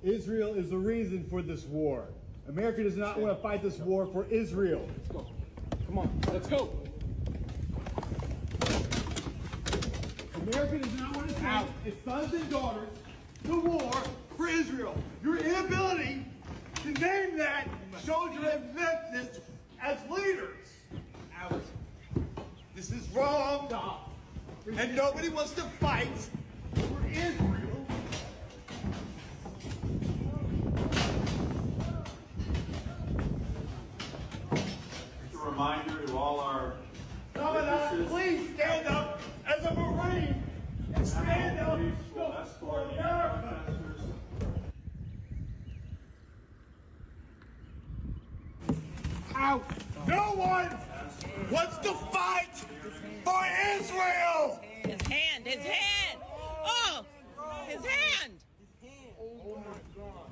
Israel is the reason for this war. America does not want to fight this war for Israel. Let's go. Come on, let's go. America does not want to send its sons and daughters to war for Israel. Your inability to name that shows your ineptness as leaders. This is wrong. And nobody wants to fight for Israel. Just a reminder to all our Commandant, please stand up as a Marine and stand up for America. No one wants to fight for Israel. His hand. Oh, his hand. Oh my God.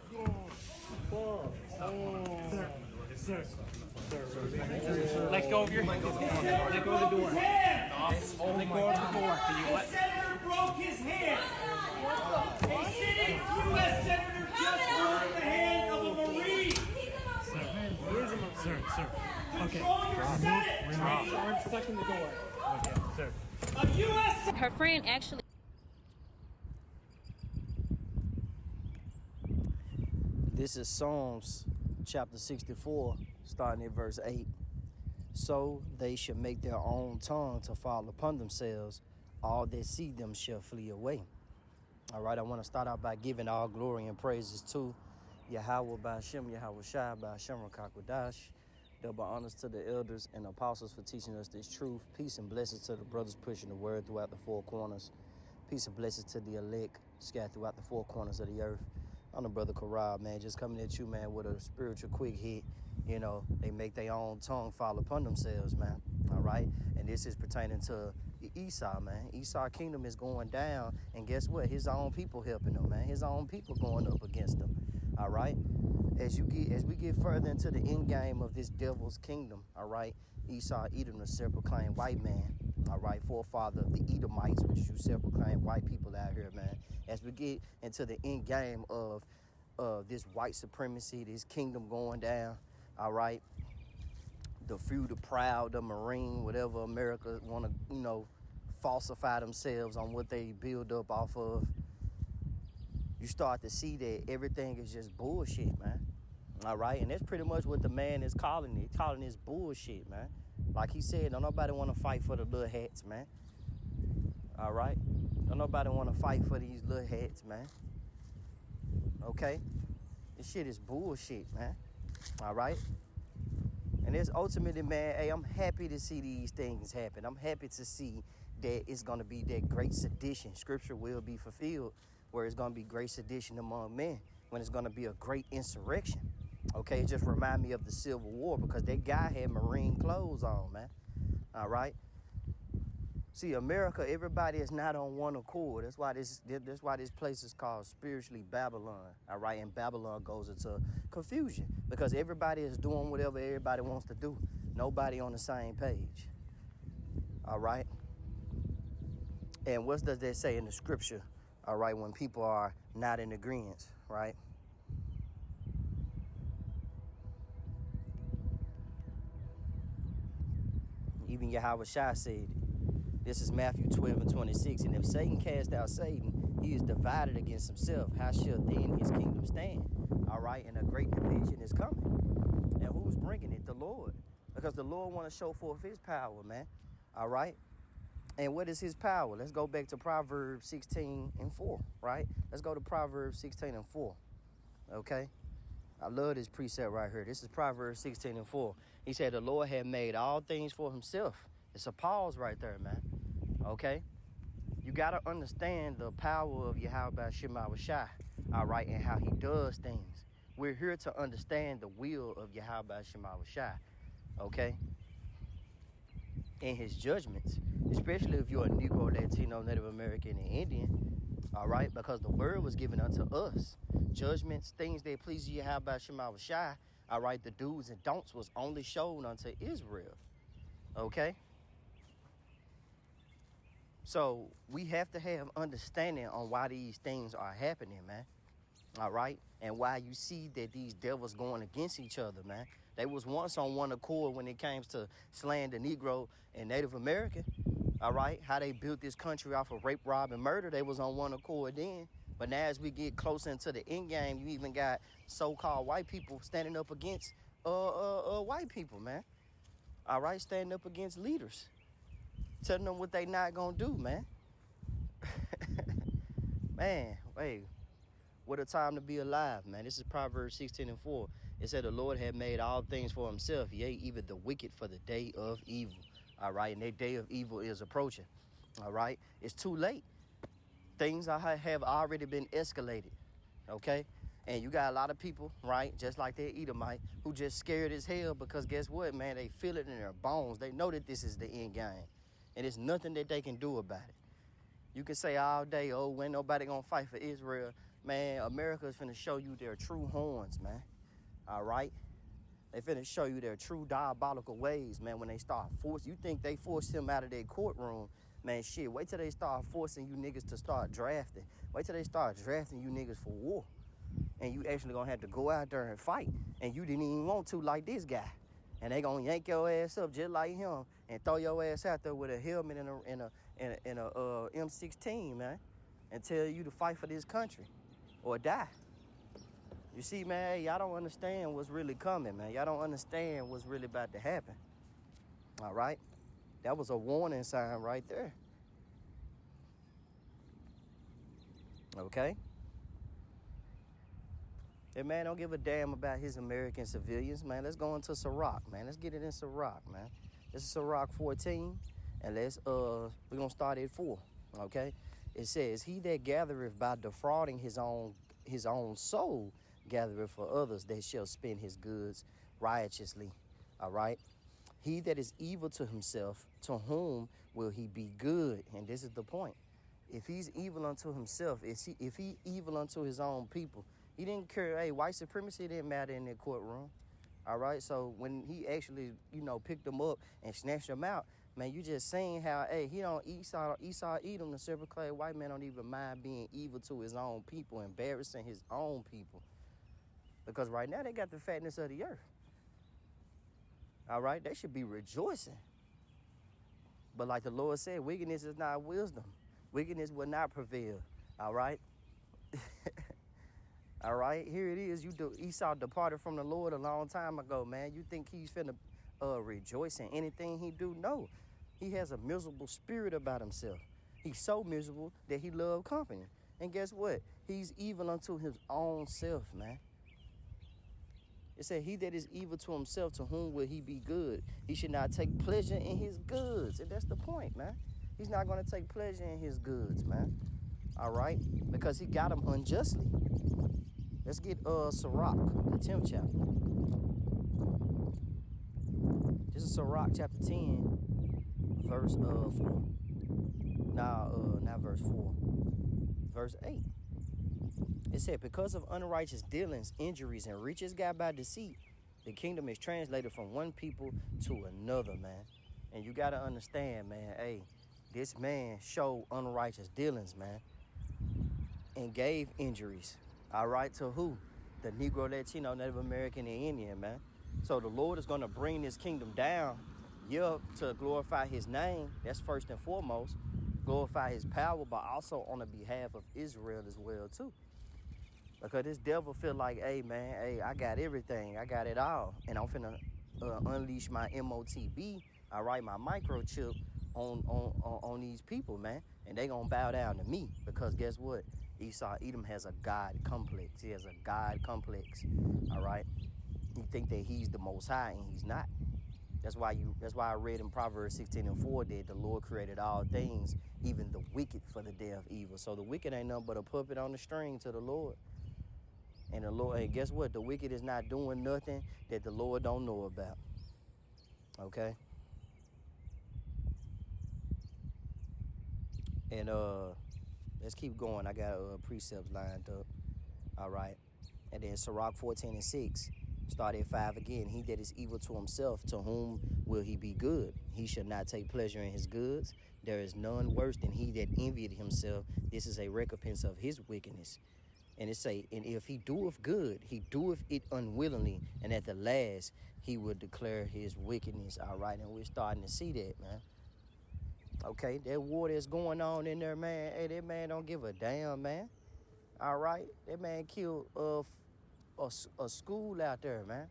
Sir. Let go of your. Let go of the door. Let go of the door. The senator broke his hand. A sitting U.S. senator just broke the hand of a Marine. Sir. Okay. Control your Senate. We're stuck in the door. Okay, sir. A U.S. Her friend actually. This is Psalms chapter 64, starting at verse 8. So they shall make their own tongue to fall upon themselves. All that see them shall flee away. All right, I want to start out by giving all glory and praises to Yahweh Ba'ashem, Yahweh Shai Ba'ashem Rakakwadash. Double honors to the elders and apostles for teaching us this truth. Peace and blessings to the brothers pushing the word throughout the four corners. Peace and blessings to the elect scattered throughout the four corners of the earth. I'm the brother Karab, man, just coming at you, man, with a spiritual quick hit. You know, they make their own tongue fall upon themselves, man. All right? And this is pertaining to Esau, man. Esau's kingdom is going down, and guess what? His own people helping him, man. His own people going up against him. All right? As we get further into the end game of this devil's kingdom, all right, Esau, Edom, the self-proclaimed white man, all right, forefather of the Edomites, which is you self-proclaimed white people out here, man. As we get into the end game of this white supremacy, this kingdom going down, all right, the few, the proud, the Marine, whatever America want to, falsify themselves on what they build up off of, you start to see that everything is just bullshit, man. All right, and that's pretty much what the man is calling it. Calling this bullshit, man. Like he said, don't nobody want to fight for the little hats, man. All right? Don't nobody want to fight for these little hats, man. Okay? This shit is bullshit, man. All right? And it's ultimately, man, hey, I'm happy to see these things happen. I'm happy to see that it's going to be that great sedition. Scripture will be fulfilled where it's going to be great sedition among men, when it's going to be a great insurrection. Okay, it just remind me of the Civil War because that guy had Marine clothes on, man. All right. See, America, everybody is not on one accord. That's why this place is called spiritually Babylon. All right, and Babylon goes into confusion because everybody is doing whatever everybody wants to do. Nobody on the same page. All right. And what does that say in the scripture? All right, when people are not in agreement, right? Even Yahweh Shai said, this is Matthew 12:26. And if Satan cast out Satan, he is divided against himself. How shall then his kingdom stand? All right, and a great division is coming. And who's bringing it? The Lord. Because the Lord want to show forth his power, man. All right. And what is his power? Let's go back to Proverbs 16:4, right? Let's go to Proverbs 16:4, okay? I love this precept right here. This is Proverbs 16:4. He said, the Lord had made all things for himself. It's a pause right there, man, okay? You got to understand the power of Yahweh Shema Shai, all right, and how he does things. We're here to understand the will of Yahweh Shema Shai, okay? And his judgments, especially if you're a Negro, Latino, Native American, and Indian, all right? Because the word was given unto us. Judgments, things that please Yahweh Shema Shai, all right? The do's and don'ts was only shown unto Israel, okay? So we have to have understanding on why these things are happening, man. All right. And why you see that these devils going against each other, man. They was once on one accord when it came to slaying the Negro and Native American. All right. How they built this country off of rape, rob, and murder. They was on one accord then. But now as we get closer into the end game, you even got so-called white people standing up against white people, man. All right. Standing up against leaders. Telling them what they not gonna do, man. Man, wait. What a time to be alive, man. This is Proverbs 16:4. It said the Lord had made all things for himself, yea, even the wicked for the day of evil. All right, and that day of evil is approaching. All right, it's too late. Things have already been escalated, okay? And you got a lot of people, right, just like that Edomite, who just scared as hell because guess what, man? They feel it in their bones. They know that this is the end game, and there's nothing that they can do about it. You can say all day, oh, when nobody gonna fight for Israel. Man, America's finna show you their true horns, man. All right? They finna show you their true diabolical ways, man, when they start forcing. You think they forced him out of their courtroom. Man, shit, wait till they start forcing you niggas to start drafting. Wait till they start drafting you niggas for war. And you actually gonna have to go out there and fight. And you didn't even want to like this guy. And they gonna yank your ass up just like him and throw your ass out there with a helmet and a M16, man. And tell you to fight for this country. Or die. You see, man, y'all don't understand what's really coming, man. Y'all don't understand what's really about to happen. All right? That was a warning sign right there. Okay? That man don't give a damn about his American civilians, man. Let's go into Sirach, man. Let's get it in Sirach, man. This is Sirach 14, and we're gonna start at 4, okay? It says, he that gathereth by defrauding his own soul gathereth for others that shall spend his goods righteously. All right. He that is evil to himself, to whom will he be good? And this is the point. If he's evil unto himself, if he evil unto his own people, he didn't care. Hey, white supremacy didn't matter in the courtroom. All right. So when he actually, picked them up and snatched them out, man, you just saying how, hey, he don't Esau Edom, the silver-clad white man don't even mind being evil to his own people, embarrassing his own people. Because right now they got the fatness of the earth. All right? They should be rejoicing. But like the Lord said, wickedness is not wisdom. Wickedness will not prevail. All right? All right? Here it is. Esau departed from the Lord a long time ago, man. You think he's finna rejoice in anything he do? No. He has a miserable spirit about himself. He's so miserable that he loves company. And guess what? He's evil unto his own self, man. It said, he that is evil to himself, to whom will he be good? He should not take pleasure in his goods. And that's the point, man. He's not going to take pleasure in his goods, man. All right? Because he got them unjustly. Let's get Sirach, the 10th chapter. This is Sirach chapter 10, verse 4. Not verse 4. Verse 8. It said, because of unrighteous dealings, injuries, and riches got by deceit, the kingdom is translated from one people to another, man. And you got to understand, man, hey, this man showed unrighteous dealings, man, and gave injuries. All right, to who? The Negro, Latino, Native American, and Indian, man. So the Lord is going to bring this kingdom down, to glorify his name. That's first and foremost. Glorify his power, but also on the behalf of Israel as well, too. Because this devil feel like, hey, man, hey, I got everything. I got it all. And I'm finna unleash my MOTB, all right, my microchip on these people, man. And they gonna bow down to me. Because guess what? Esau Edom has a God complex. He has a God complex, all right? He think that he's the Most High, and he's not. That's why I read in Proverbs 16:4 that the Lord created all things, even the wicked for the day of evil. So the wicked ain't nothing but a puppet on the string to the Lord. And the Lord, and guess what? The wicked is not doing nothing that the Lord don't know about. Okay? And let's keep going. I got precepts lined up. All right. And then Sirach 14:6. Start at 5 again. He that is evil to himself, to whom will he be good? He shall not take pleasure in his goods. There is none worse than he that envied himself. This is a recompense of his wickedness. And it say, and if he doeth good, he doeth it unwillingly, and at the last he will declare his wickedness. All right, and we're starting to see that, man. Okay, that war that's going on in there, man. Hey, that man don't give a damn, man. All right, that man killed a school out there, man,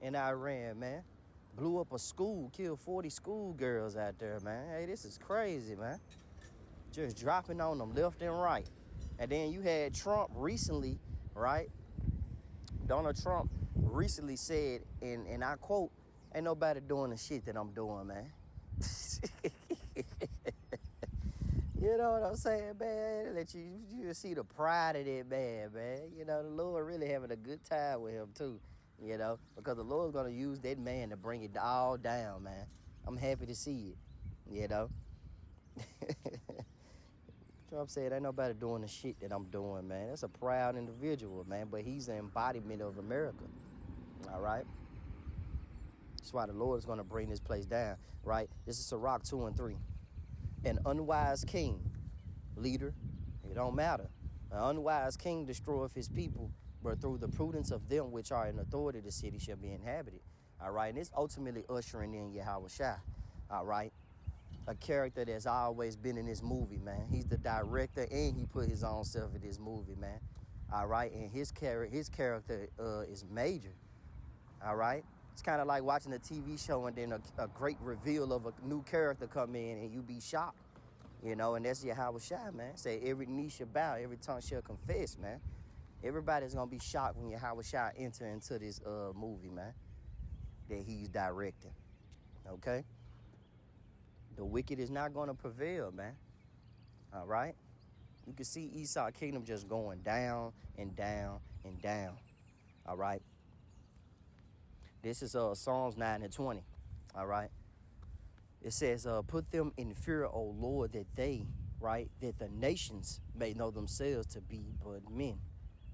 in Iran, man. Blew up a school, killed 40 schoolgirls out there, man. Hey, this is crazy, man. Just dropping on them left and right. And then you had Trump recently, right? Donald Trump recently said, and I quote, "Ain't nobody doing the shit that I'm doing, man." You know what I'm saying, man? Let you see the pride of that man. You know, the Lord really having a good time with him, too. You know, because the Lord's going to use that man to bring it all down, man. I'm happy to see it, you know. Trump said, ain't nobody doing the shit that I'm doing, man. That's a proud individual, man, but he's the embodiment of America, all right? That's why the Lord is going to bring this place down, right? This is Sirach 2 and 3. An unwise king, leader, it don't matter. An unwise king destroyeth his people, but through the prudence of them which are in authority, the city shall be inhabited, all right? And it's ultimately ushering in Yahweh Shai, all right? A character that's always been in this movie, man. He's the director, and he put his own self in this movie, man. All right, and his character is major. All right, it's kind of like watching a TV show and then a great reveal of a new character come in and you be shocked, you know. And that's Yahweh Shai, man. Say every knee shall bow, every tongue shall confess, man. Everybody's gonna be shocked when Yahweh Shai enter into this movie, man, that he's directing. Okay. The wicked is not going to prevail, man. All right? You can see Esau's kingdom just going down and down and down. All right? This is Psalms 9 and 20. All right? It says, put them in fear, O Lord, that they, right, that the nations may know themselves to be but men.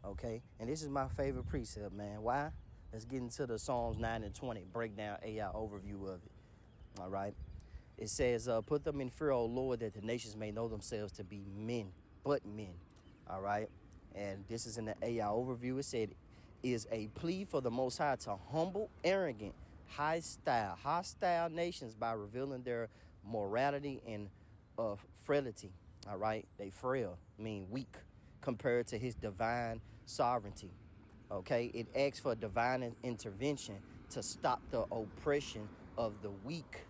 Okay? And this is my favorite precept, man. Why? Let's get into the Psalms 9 and 20. Break down AI overview of it. All right? It says, put them in fear, O Lord, that the nations may know themselves to be men, but men. All right. And this is in the AI overview. It said, is a plea for the Most High to humble, arrogant, hostile nations by revealing their morality and frailty. All right. They frail, mean weak, compared to his divine sovereignty. Okay. It asks for divine intervention to stop the oppression of the weak.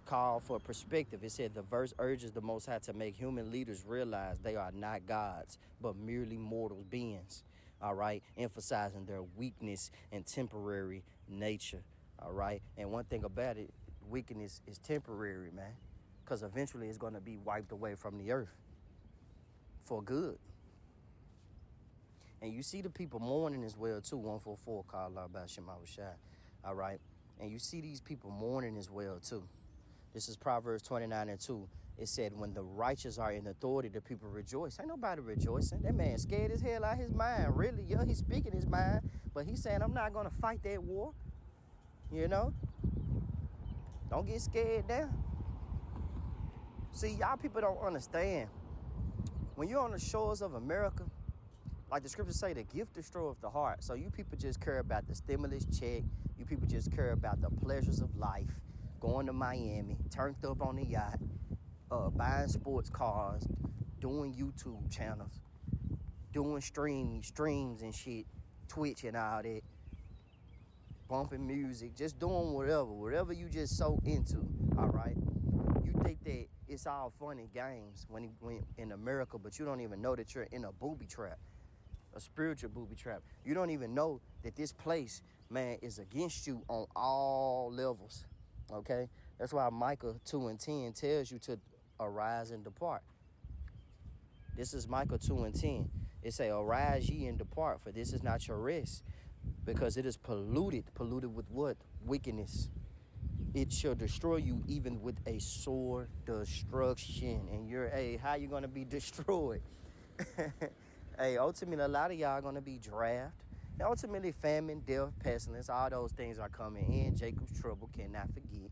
Call for perspective. It said the verse urges the Most High to make human leaders realize they are not gods, but merely mortal beings. All right, emphasizing their weakness and temporary nature. All right, and one thing about it, weakness is temporary, man, because eventually it's going to be wiped away from the earth for good. And you see the people mourning as well too. 144 called Allah by Shema Shai. All right, and you see these people mourning as well too. This is Proverbs 29 and 2. It said, when the righteous are in authority, the people rejoice. Ain't nobody rejoicing. That man scared as hell out of his mind. Really, yeah, he's speaking his mind. But he's saying, I'm not going to fight that war. You know? Don't get scared now. See, y'all people don't understand. When you're on the shores of America, like the scriptures say, the gift destroyeth the heart. So you people just care about the stimulus check. You people just care about the pleasures of life. Going to Miami, turned up on the yacht, buying sports cars, doing YouTube channels, doing streams and shit, Twitch and all that, bumping music, just doing whatever you just so into, all right? You think that it's all fun and games when in America, but you don't even know that you're in a booby trap, a spiritual booby trap. You don't even know that this place, man, is against you on all levels. Okay, that's why Micah 2 and 10 tells you to arise and depart. This is Micah 2 and 10. It say, arise ye and depart, for this is not your rest, because it is polluted. Polluted with what? Wickedness. It shall destroy you even with a sore destruction. And you're, hey, how you going to be destroyed? Hey, ultimately, a lot of y'all are going to be drafted. And ultimately, famine, death, pestilence, all those things are coming in. Jacob's trouble, cannot forget.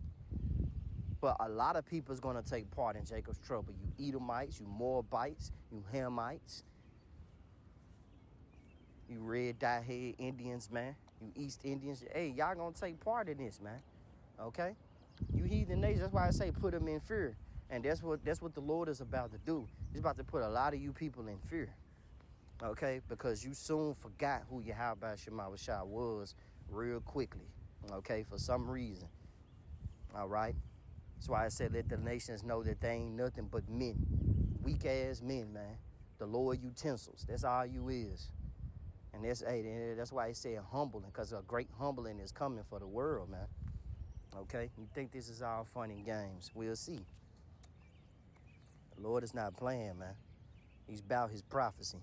But a lot of people is going to take part in Jacob's trouble. You Edomites, you Moabites, you Hamites, You red dye head Indians, man. You East Indians. Hey, y'all gonna take part in this, man. Okay? You heathen nations. That's why I say put them in fear. And that's what the Lord is about to do. He's about to put a lot of you people in fear. Okay? Because you soon forgot who Yahweh Shema Shah was real quickly. Okay? For some reason. All right? That's why I said let the nations know that they ain't nothing but men. Weak ass men, man. The Lord utensils. That's all you is. And that's why he said humbling, because a great humbling is coming for the world, man. Okay? You think this is all fun and games. We'll see. The Lord is not playing, man. He's about his prophecy.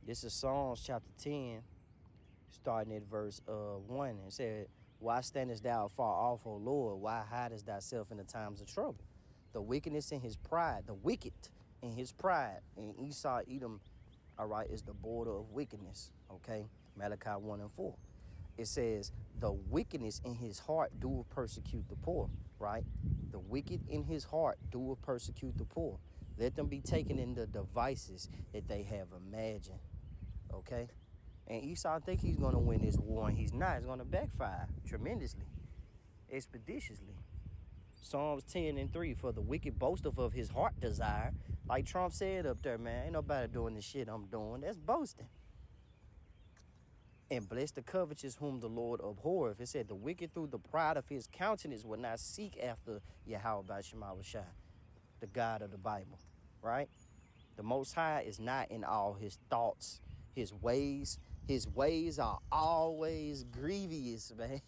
This is Psalms chapter 10, starting at verse 1. It said, why standest thou far off, O Lord? Why hidest thyself in the times of trouble? The wickedness in his pride, the wicked in his pride. And Esau, Edom, all right, is the border of wickedness, okay? Malachi 1 and 4. It says, the wickedness in his heart doeth persecute the poor, right? The wicked in his heart doeth persecute the poor. Let them be taken in the devices that they have imagined. Okay? And Esau think he's going to win this war, and he's not. It's going to backfire tremendously, expeditiously. Psalms 10 and 3, for the wicked boasteth of his heart desire. Like Trump said up there, man, ain't nobody doing the shit I'm doing. That's boasting. And bless the covetous whom the Lord abhorreth. It said, the wicked through the pride of his countenance will not seek after Yahweh Shema Shah, the God of the Bible, right? The Most High is not in all his thoughts. His ways are always grievous, man.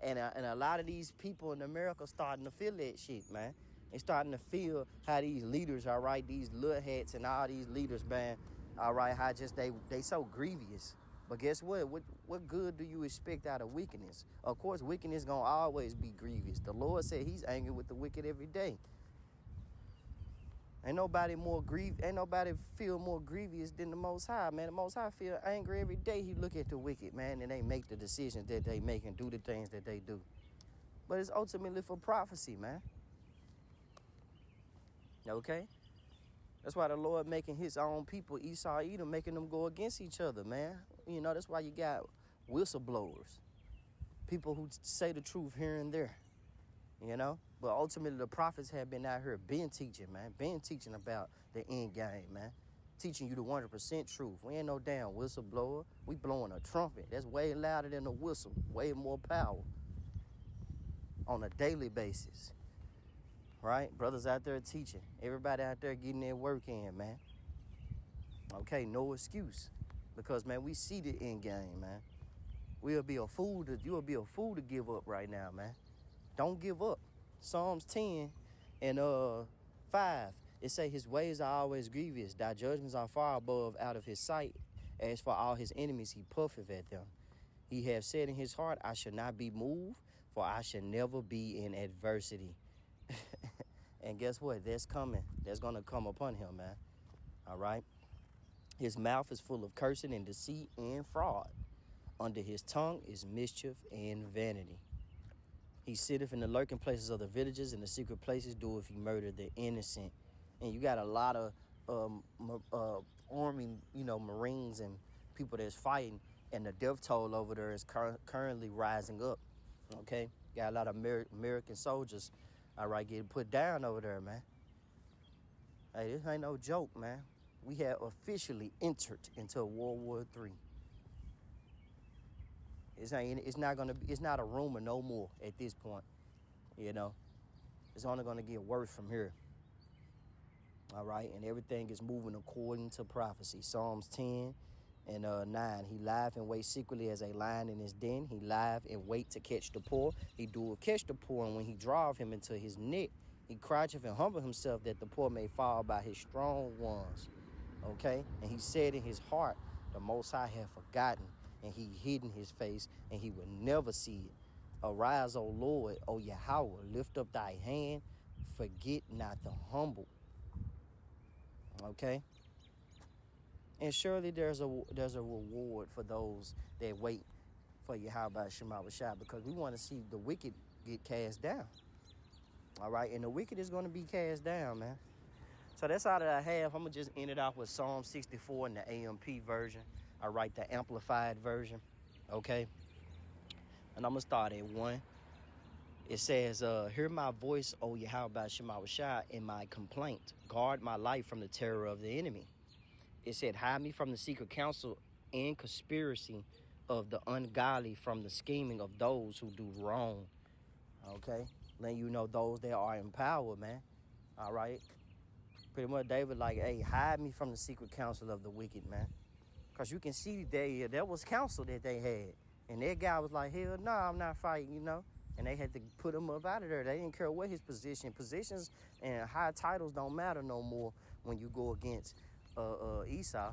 and a lot of these people in America starting to feel that shit, man. They starting to feel how these leaders, all right, these little hats and all these leaders, man, all right, how just they so grievous. But guess what? What good do you expect out of wickedness? Of course, wickedness gonna always be grievous. The Lord said he's angry with the wicked every day. Ain't nobody feel more grievous than the Most High, man. The Most High feel angry every day. He look at the wicked, man, and they make the decisions that they make and do the things that they do. But it's ultimately for prophecy, man. Okay? That's why the Lord making his own people, Esau, Edom, making them go against each other, man. You know, that's why you got whistleblowers. People who say the truth here and there, you know? But ultimately, the prophets have been out here, been teaching, man. Been teaching about the end game, man. Teaching you the 100% truth. We ain't no damn whistleblower. We blowing a trumpet. That's way louder than a whistle. Way more power. On a daily basis. Right? Brothers out there teaching. Everybody out there getting their work in, man. Okay, no excuse. Because, man, we see the end game, man. You'll be a fool to give up right now, man. Don't give up. Psalms 10 and 5, it say his ways are always grievous. Thy judgments are far above out of his sight. As for all his enemies, he puffeth at them. He hath said in his heart, I shall not be moved, for I shall never be in adversity. And guess what? That's coming. That's going to come upon him, man. All right? His mouth is full of cursing and deceit and fraud. Under his tongue is mischief and vanity. He sitteth in the lurking places of the villages, and the secret places doeth he murder the innocent. And you got a lot of army, Marines and people that's fighting, and the death toll over there is currently rising up. Okay? Got a lot of American soldiers, all right, getting put down over there, man. Hey, this ain't no joke, man. We have officially entered into World War III. It's not a rumor no more at this point, you know. It's only gonna get worse from here. All right, and everything is moving according to prophecy. Psalms 10 and 9. He lieth and wait secretly as a lion in his den. He lieth and wait to catch the poor. He doeth catch the poor, and when he draweth him into his net, he croucheth and humble himself that the poor may fall by his strong ones. Okay, and he said in his heart, the Most High hath forgotten, and he hidden his face, and he will never see it. Arise, O Lord, O Yahweh, lift up thy hand, forget not the humble. Okay? And surely there's a reward for those that wait for Yahweh Shema Shai, because we want to see the wicked get cast down. All right, and the wicked is going to be cast down, man. So that's all that I have. I'm going to just end it off with Psalm 64 in the AMP version. I write the amplified version, okay? And I'm going to start at 1. It says, hear my voice, O Yahweh Shema Shai, in my complaint. Guard my life from the terror of the enemy. It said, hide me from the secret counsel and conspiracy of the ungodly, from the scheming of those who do wrong. Okay? Letting you know those that are in power, man. All right? Pretty much David like, hey, hide me from the secret counsel of the wicked, man. Because you can see there was counsel that they had. And that guy was like, hell no, I'm not fighting, you know. And they had to put him up out of there. They didn't care what his position. Positions and high titles don't matter no more when you go against Esau.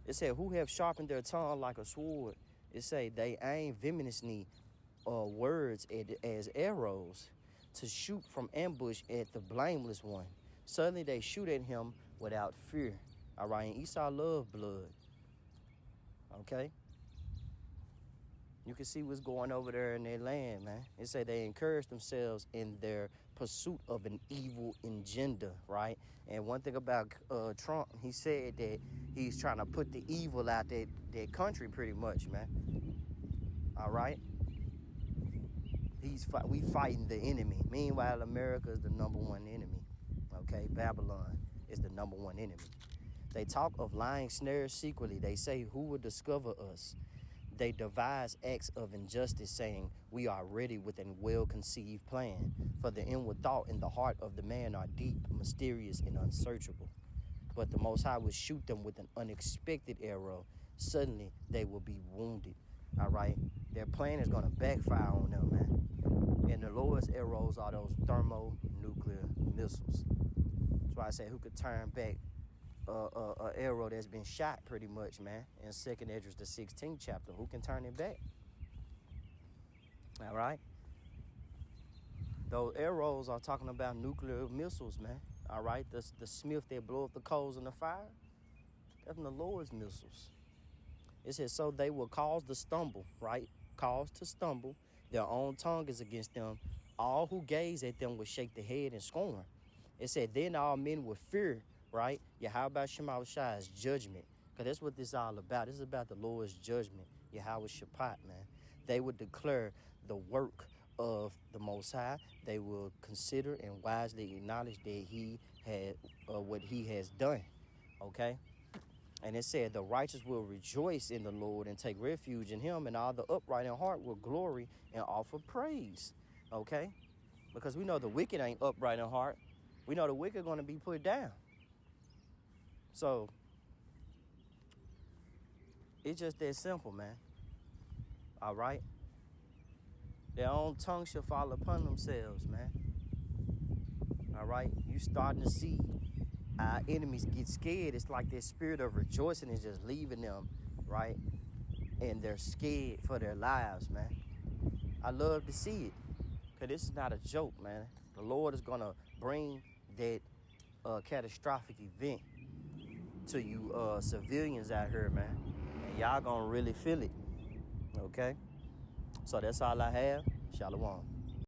It said, who have sharpened their tongue like a sword? It say they aim venomously words as arrows to shoot from ambush at the blameless one. Suddenly they shoot at him without fear. All right, and Esau loved blood. Okay? You can see what's going over there in their land, man. It say they encourage themselves in their pursuit of an evil agenda, right? And one thing about Trump, he said that he's trying to put the evil out that country pretty much, man. All right? We fighting the enemy. Meanwhile, America is the #1 enemy, okay? Babylon is the #1 enemy. They talk of lying snares secretly. They say, who will discover us? They devise acts of injustice, saying, we are ready with a well-conceived plan. For the inward thought in the heart of the man are deep, mysterious, and unsearchable. But the Most High will shoot them with an unexpected arrow. Suddenly, they will be wounded. All right? Their plan is going to backfire on them, man. And the lowest arrows are those thermonuclear missiles. That's why I say, who could turn back a arrow that's been shot pretty much, man, in 2nd Esdras, the 16th chapter. Who can turn it back? All right? Those arrows are talking about nuclear missiles, man. All right? The smith that blow up the coals in the fire, that's from the Lord's missiles. It says, so they will cause to stumble, right? Cause to stumble. Their own tongue is against them. All who gaze at them will shake their head in scorn. It said, then all men will fear, right? Yahweh Shema Shai's judgment. Because that's what this is all about. This is about the Lord's judgment. Yahweh Shabbat, man. They would declare the work of the Most High. They will consider and wisely acknowledge that he had what he has done. Okay? And it said, the righteous will rejoice in the Lord and take refuge in him, and all the upright in heart will glory and offer praise. Okay? Because we know the wicked ain't upright in heart. We know the wicked are going to be put down. So, it's just that simple, man. All right? Their own tongue shall fall upon themselves, man. All right? You starting to see our enemies get scared. It's like their spirit of rejoicing is just leaving them, right? And they're scared for their lives, man. I love to see it, because this is not a joke, man. The Lord is going to bring that catastrophic event to you civilians out here, man. And y'all gonna really feel it, okay? So that's all I have. Shalom.